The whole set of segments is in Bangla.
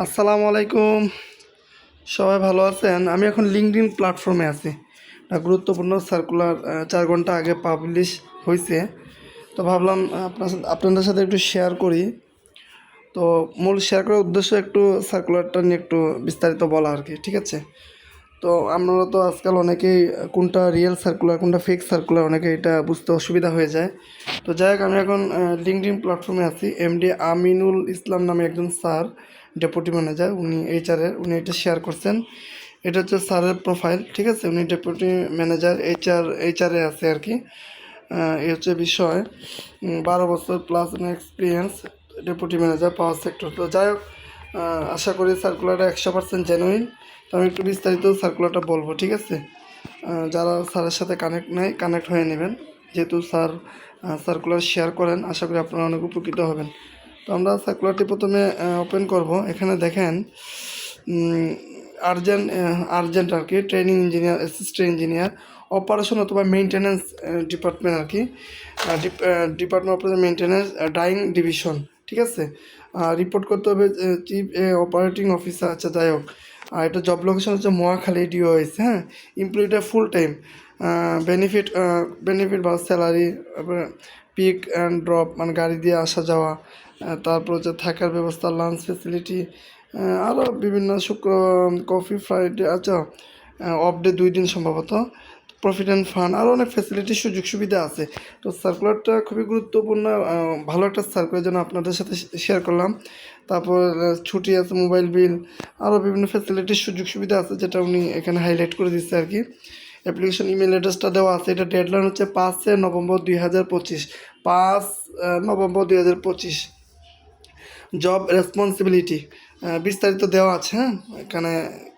আসসালামু আলাইকুম। সবাই ভালো আছেন? আমি এখন লিঙ্কডইন প্ল্যাটফর্মে আছি। একটা গুরুত্বপূর্ণ সার্কুলার ৪ ঘন্টা আগে পাবলিশ হয়েছে। তো ভাবলাম আপনাদের সাথে একটু শেয়ার করি। তো মূল শেয়ার করার উদ্দেশ্য একটু সার্কুলারটা নিয়ে একটু বিস্তারিত বলা আর কি, ঠিক আছে? তো আপনারা তো আজকাল অনেকেই কোনটা রিয়েল সার্কুলার কোনটা ফেক সার্কুলার অনেকে এটা বুঝতে অসুবিধা হয়ে যায়। তো যাই হোক, আমি এখন লিঙ্কডইন প্ল্যাটফর্মে আছি। এমডি আমিনুল ইসলাম নামে একজন স্যার, ডেপুটি ম্যানেজার, উনি উনি এটা শেয়ার করছেন। এটা হচ্ছে স্যারের প্রোফাইল, ঠিক আছে? উনি ডেপুটি ম্যানেজার এইচআরে আছে আর কি। এই হচ্ছে বিষয়। 12 বছর plus experience, deputy manager power sector. তো যাই হোক, আশা করি সার্কুলারটা 100% জেনুইন। তো আমি একটু বিস্তারিত সার্কুলারটা বলবো, ঠিক আছে? যারা স্যারের সাথে কানেক্ট হয়ে নেবেন, যেহেতু স্যার সার্কুলার শেয়ার করেন, আশা করি আপনারা অনেক উপকৃত হবেন। তো আমরা সার্কুলারটি প্রথমে ওপেন করব। এখানে দেখেন আর্জেন্ট আর কি, training engineer, assistant engineer, operation অথবা মেইনটেন্যান্স ডিপার্টমেন্ট আর কি, department of maintenance dyeing division, ঠিক আছে? রিপোর্ট করতে হবে চিফ অপারেটিং অফিসার। আচ্ছা, যাই হোক, আর এটা জব লোকেশন হচ্ছে মহাখালী ডিওএস। হ্যাঁ, এমপ্লয়িটা ফুল টাইম। বেনিফিট বা স্যালারি, পিক অ্যান্ড ড্রপ মানে গাড়ি দিয়ে আসা যাওয়া, তারপর হচ্ছে থাকার ব্যবস্থা, লাঞ্চ ফেসিলিটি, আরও বিভিন্ন কফি ফ্রাইডে, আচ্ছা অফ ডে 2 দিন সম্ভবত, প্রফিট অ্যান্ড ফান্ড, আরও অনেক ফ্যাসিলিটি সুযোগ সুবিধা আছে। তো সার্কুলারটা খুবই গুরুত্বপূর্ণ, ভালো একটা সার্কুলার যেন আপনাদের সাথে শেয়ার করলাম। তারপর ছুটি আছে, মোবাইল বিল, আরও বিভিন্ন ফ্যাসিলিটির সুযোগ সুবিধা আছে, যেটা উনি এখানে হাইলাইট করে দিচ্ছে আর কি। অ্যাপ্লিকেশন ইমেল অ্যাড্রেসটা দেওয়া আছে। এটা ডেডলাইন হচ্ছে 5 নভেম্বর 2025, 5 নভেম্বর 2025। জব রেসপন্সিবিলিটি বিস্তারিত দেওয়া আছে। হ্যাঁ, এখানে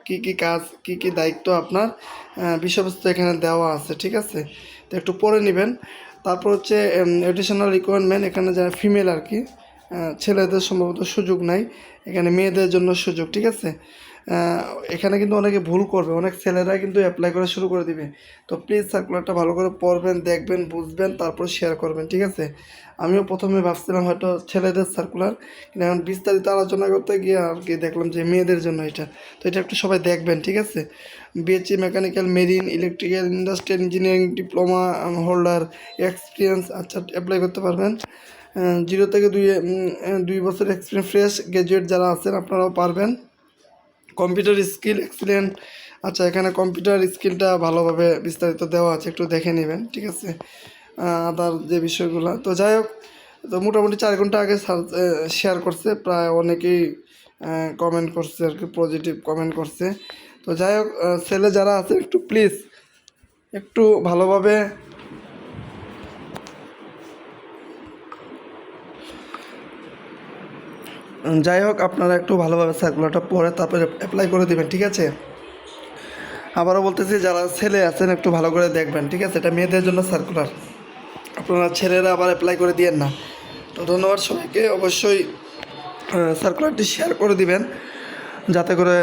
কী কী কাজ, কী কী দায়িত্ব আপনার, বিষয়বস্তু এখানে দেওয়া আছে, ঠিক আছে? তো একটু পড়ে নেবেন। তারপর হচ্ছে এডিশনাল রিকোয়ারমেন্ট, এখানে যারা ফিমেল আর কি, ছেলেদের সম্ভবত সুযোগ নাই, এখানে মেয়েদের জন্য সুযোগ, ঠিক আছে? এখানে কিন্তু অনেকে ভুল করবে, অনেক ছেলেরা কিন্তু অ্যাপ্লাই করা শুরু করে দিবে। তো প্লিজ সার্কুলারটা ভালো করে পড়বেন, দেখবেন, বুঝবেন, তারপর শেয়ার করবেন, ঠিক আছে? আমিও প্রথমে ভাবছিলাম হয়তো ছেলেদের সার্কুলার, কিন্তু এখন বিস্তারিত আলোচনা করতে গিয়ে আর কি দেখলাম যে মেয়েদের জন্য এটা। তো এটা একটু সবাই দেখবেন, ঠিক আছে? BSc mechanical, marine, electrical, industrial engineering diploma holder, experience, আচ্ছা অ্যাপ্লাই করতে পারবেন। 0 থেকে 2 বছর এক্সপিরিয়েন্স, ফ্রেশ গ্র্যাজুয়েট যারা আছেন আপনারাও পারবেন। কম্পিউটার স্কিল এক্সিলেন্ট, আচ্ছা এখানে কম্পিউটার স্কিলটা ভালোভাবে বিস্তারিত দেওয়া আছে, একটু দেখে নেবেন, ঠিক আছে? আদার যে বিষয়গুলো। তো যাই হোক, তো মোটামুটি 4 ঘন্টা আগে শেয়ার করছে, প্রায় অনেকেই কমেন্ট করছে আর কি, পজিটিভ কমেন্ট করছে। তো যাই হোক, ছেলে যারা আছে একটু প্লিজ একটু ভালোভাবে আপনারা একটু ভালোভাবে সার্কুলারটা পড়ে তারপরে অ্যাপ্লাই করে দেবেন, ঠিক আছে? আবারও বলতেছি, যারা ছেলে আছেন একটু ভালো করে দেখবেন, ঠিক আছে? এটা মেয়েদের জন্য সার্কুলার, আপনারা ছেলেরা আবার অ্যাপ্লাই করে দিয়েন না। তো ধন্যবাদ সবাইকে। অবশ্যই সার্কুলারটি শেয়ার করে দিবেন, যাতে করে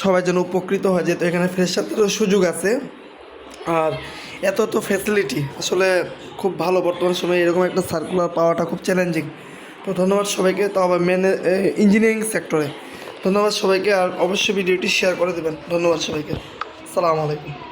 সবাই যেন উপকৃত হয়, যেহেতু এখানে ফ্রেশারদেরও সুযোগ আছে। আর এত ফ্যাসিলিটি আসলে খুব ভালো, বর্তমান সময়ে এরকম একটা সার্কুলার পাওয়াটা খুব চ্যালেঞ্জিং। তো ধন্যবাদ সবাইকে, তাও আবার ইঞ্জিনিয়ারিং সেক্টরে। ধন্যবাদ সবাইকে, আর অবশ্যই ভিডিওটি শেয়ার করে দেবেন। ধন্যবাদ সবাইকে। আসসালামু আলাইকুম।